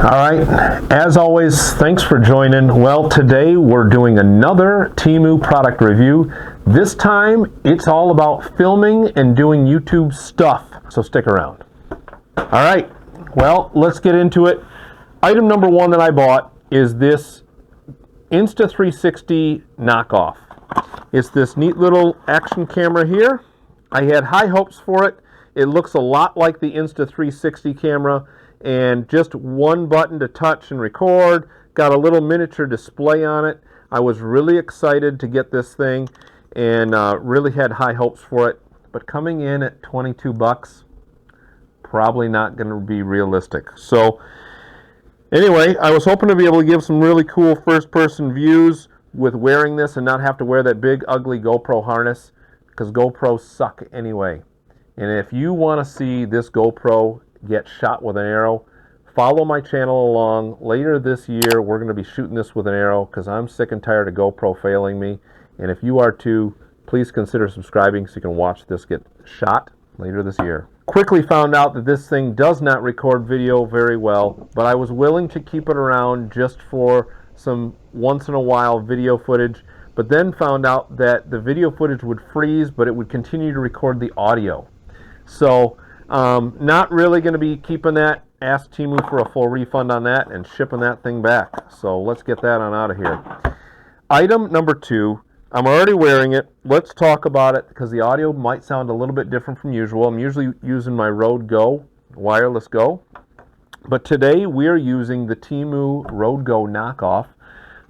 All right, as always, thanks for joining. Well, today we're doing another TEMU product review. This time it's all about filming and doing YouTube stuff, so stick around. All right, well, let's get into it. Item number one that I bought is this Insta 360 knockoff. It's this neat little action camera here. I had high hopes for it. It looks a lot like the Insta 360 camera, and just one button to touch and record. Got a little miniature display on it. I was really excited to get this thing and really had high hopes for it, but coming in at 22 bucks, probably not going to be realistic. So anyway, I was hoping to be able to give some really cool first-person views with wearing this and not have to wear that big ugly GoPro harness, because GoPros suck anyway. And if you want to see this GoPro get shot with an arrow, follow my channel along. Later this year we're going to be shooting this with an arrow, because I'm sick and tired of GoPro failing me. And if you are too, please consider subscribing so you can watch this get shot later this year. Quickly found out that this thing does not record video very well, but I was willing to keep it around just for some once in a while video footage, but then found out that the video footage would freeze, but it would continue to record the audio. So not really going to be keeping that. Ask TEMU for a full refund on that and shipping that thing back. So let's get that on out of here. Item number two, I'm already wearing it. Let's talk about it, because the audio might sound a little bit different from usual. I'm usually using my Rode Go, Wireless Go, but today we're using the TEMU Rode Go knockoff.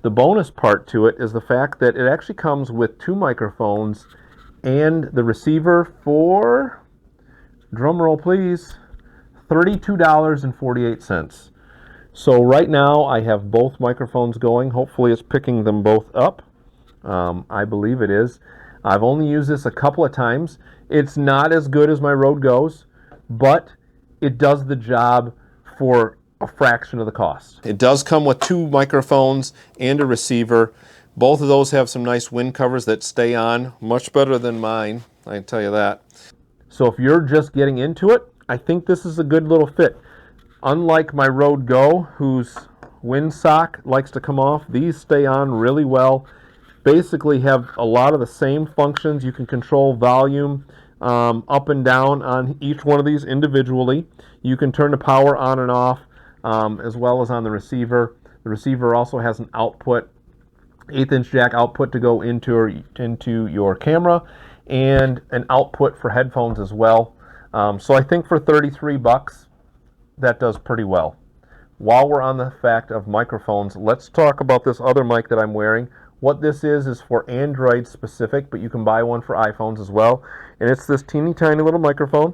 The bonus part to it is the fact that it actually comes with two microphones and the receiver for, drum roll please, $32.48. So right now I have both microphones going. Hopefully it's picking them both up. I believe it is. I've only used this a couple of times. It's not as good as my Rode Go's, but it does the job for a fraction of the cost. It does come with two microphones and a receiver. Both of those have some nice wind covers that stay on, much better than mine, I can tell you that. So if you're just getting into it, I think this is a good little fit. Unlike my Rode Go, whose windsock likes to come off, these stay on really well. Basically have a lot of the same functions. You can control volume up and down on each one of these individually. You can turn the power on and off, as well as on the receiver. The receiver also has an output, 1/8" jack output to go into your camera, and an output for headphones as well. So I think for 33 bucks, that does pretty well. While we're on the fact of microphones, let's talk about this other mic that I'm wearing. What this is for Android specific, but you can buy one for iPhones as well. And it's this teeny tiny little microphone,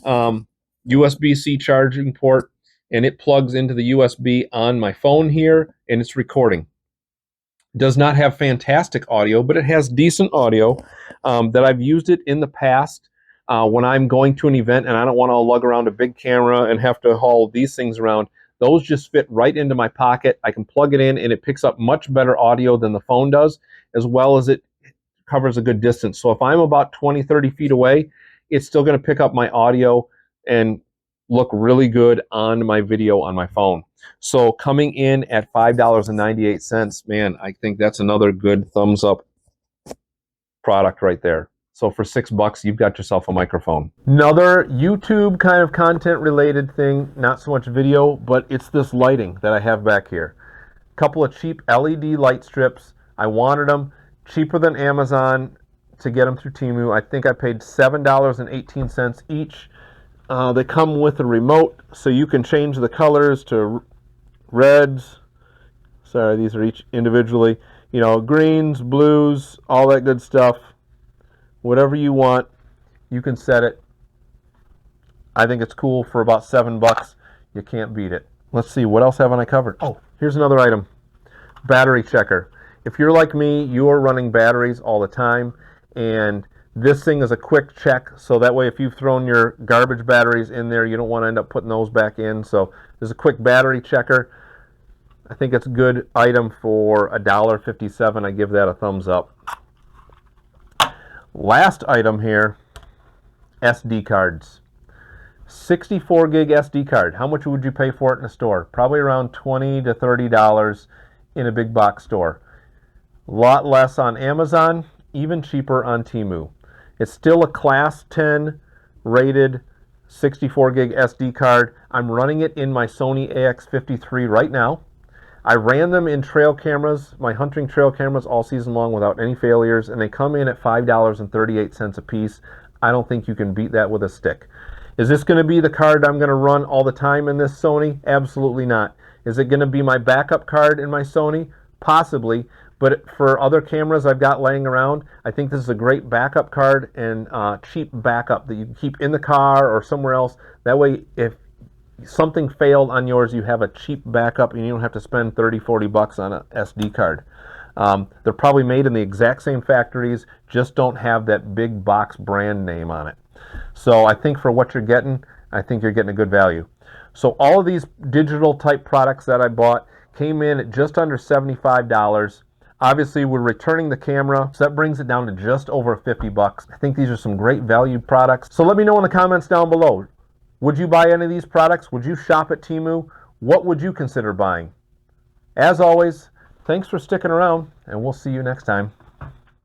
USB-C charging port, and it plugs into the USB on my phone here, and it's recording. Does not have fantastic audio, but it has decent audio. That I've used it in the past when I'm going to an event and I don't want to lug around a big camera and have to haul these things around. Those just fit right into my pocket. I can plug it in and it picks up much better audio than the phone does, as well as it covers a good distance. So if I'm about 20, 30 feet away, it's still going to pick up my audio and look really good on my video on my phone. So coming in at $5.98, man, I think that's another good thumbs up product right there. So for $6, you've got yourself a microphone. Another YouTube kind of content related thing, not so much video, but it's this lighting that I have back here. A couple of cheap LED light strips. I wanted them cheaper than Amazon to get them through TEMU. I think I paid $7.18 each. They come with a remote, so you can change the colors to reds. Sorry, these are each individually. You know, greens, blues, all that good stuff. Whatever you want, you can set it. I think it's cool for about $7. You can't beat it. Let's see, what else haven't I covered? Oh, here's another item. Battery checker. If you're like me, you are running batteries all the time, and this thing is a quick check, so that way if you've thrown your garbage batteries in there, you don't want to end up putting those back in. So there's a quick battery checker. I think it's a good item for $1.57. I give that a thumbs up. Last item here, SD cards. 64 gig SD card. How much would you pay for it in a store? Probably around $20 to $30 in a big box store. A lot less on Amazon, even cheaper on TEMU. It's still a class 10 rated 64 gig SD card. I'm running it in my Sony AX53 right now. I ran them in trail cameras, my hunting trail cameras, all season long without any failures, and they come in at $5.38 a piece. I don't think you can beat that with a stick. Is this going to be the card I'm going to run all the time in this Sony? Absolutely not. Is it going to be my backup card in my Sony? Possibly. But for other cameras I've got laying around, I think this is a great backup card and cheap backup that you can keep in the car or somewhere else. That way, if something failed on yours, you have a cheap backup and you don't have to spend 30, 40 bucks on an SD card. They're probably made in the exact same factories, just don't have that big box brand name on it. So I think for what you're getting, I think you're getting a good value. So all of these digital type products that I bought came in at just under $75. Obviously, we're returning the camera, so that brings it down to just over 50 bucks. I think these are some great value products. So let me know in the comments down below. Would you buy any of these products? Would you shop at TEMU? What would you consider buying? As always, thanks for sticking around, and we'll see you next time.